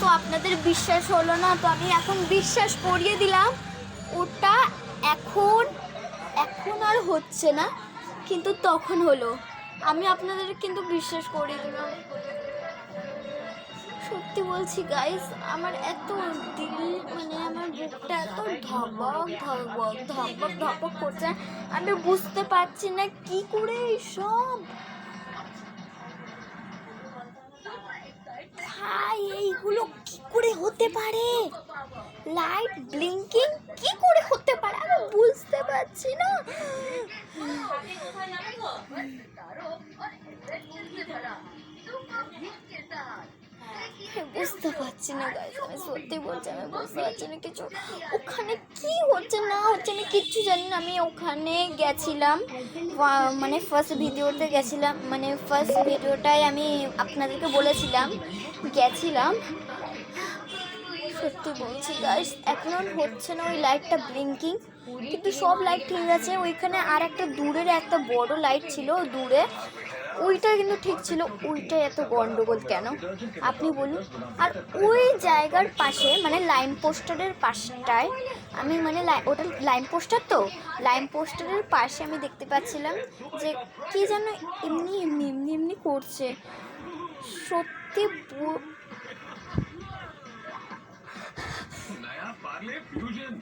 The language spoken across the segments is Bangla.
তো আপনাদের বিশ্বাস হলো না, তো আমি এখন বিশ্বাস করিয়ে দিলাম। ওটা এখন এখন আর হচ্ছে না, কিন্তু তখন হলো। আমি আপনাদের কিন্তু বিশ্বাস করিয়ে দিলাম। সত্যি বলছি গাইস, আমার এত দিল মানে আমার বুকটা এত ধকবক ধকবক ধকবক ধকবক করছে, আমি বুঝতে পারছি না কি করে সব ভাই এইগুলো কি করে হতে পারে। লাইট ব্লিঙ্কিং কি করে হতে পারে আমি বুঝতে পারছি না। বুঝতে পারছি না গাইস, আমি সত্যি বলছি আমি বুঝতে পারছি না কিছু। ওখানে কি হচ্ছে না হচ্ছে আমি কিচ্ছু জানি না। আমি ওখানে গেছিলাম, মানে ফার্স্ট ভিডিওতে গেছিলাম, মানে ফার্স্ট ভিডিওটায় আমি আপনাদেরকে বলেছিলাম গেছিলাম। সত্যি বলছি গাইস, এখন আর হচ্ছে না ওই লাইটটা ব্লিঙ্কিং, কিন্তু সব লাইট ঠিক আছে। ওইখানে আর একটা দূরের একটা বড় লাইট ছিল দূরে, ওইটা কিন্তু ঠিক ছিল। ওইটা এত গন্ডগোল কেন আপনি বলুন। আর ওই জায়গার পাশে মানে লাইন পোস্টারের পাশটায় আমি মানে ওটা লাইন পোস্টার, তো লাইন পোস্টারের পাশে আমি দেখতে পাচ্ছিলাম যে কি যেন এমনি এমনি এমনি এমনি করছে। সত্যি नया पार्ले फ्यूजन,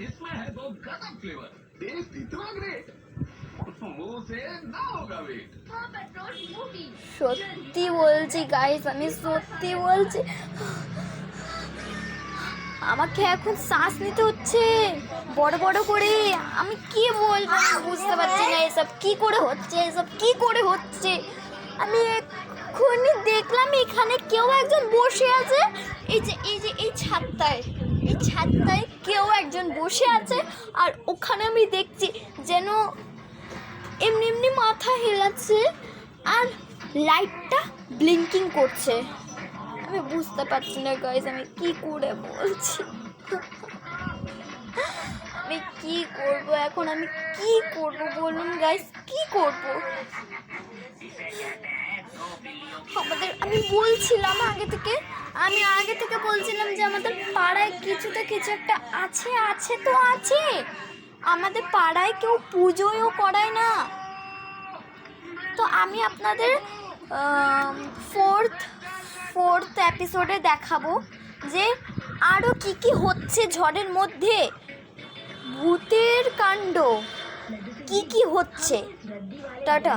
इसमें है दो गजब फ्लेवर, टेस्ट इतना ग्रेट, मुंह से ना होगा वेट। সত্যি বলছি গাইস, আমি সত্যি বলছি, আমাকে এখন শ্বাস নিতে হচ্ছে বড় বড় করে। আমি কি বলবো বুঝতে পারছি না, এসব কি করে হচ্ছে, এসব কি করে হচ্ছে। আমি এক্ষুনি দেখলাম এখানে কেউ একজন বসে আছে, এই ছাদটায়, এই ছাদটায় কেউ একজন বসে আছে। আর ওখানে আমি দেখছি যেন এমনি এমনি মাথা হেলাচ্ছে আর লাইটটা ব্লিঙ্কিং করছে। আমি বুঝতে পারছি না গাইস, আমি কি করে বলছি, আমি কি করব এখন, আমি কি করব বলুন গাইস, কি করব। আমি বলছিলাম আমি আগে থেকে বলছিলাম যে আমাদের পাড়ায় কিছুতে কিছু একটা আছে, আছে তো আছে। আমাদের পাড়ায় কেউ পুজোও করায় না। তো আমি আপনাদের ফোর্থ এপিসোডে দেখাবো যে আরও কি কি হচ্ছে ঝড়ের মধ্যে, ভূতের কাণ্ড কি কি হচ্ছে। টাটা।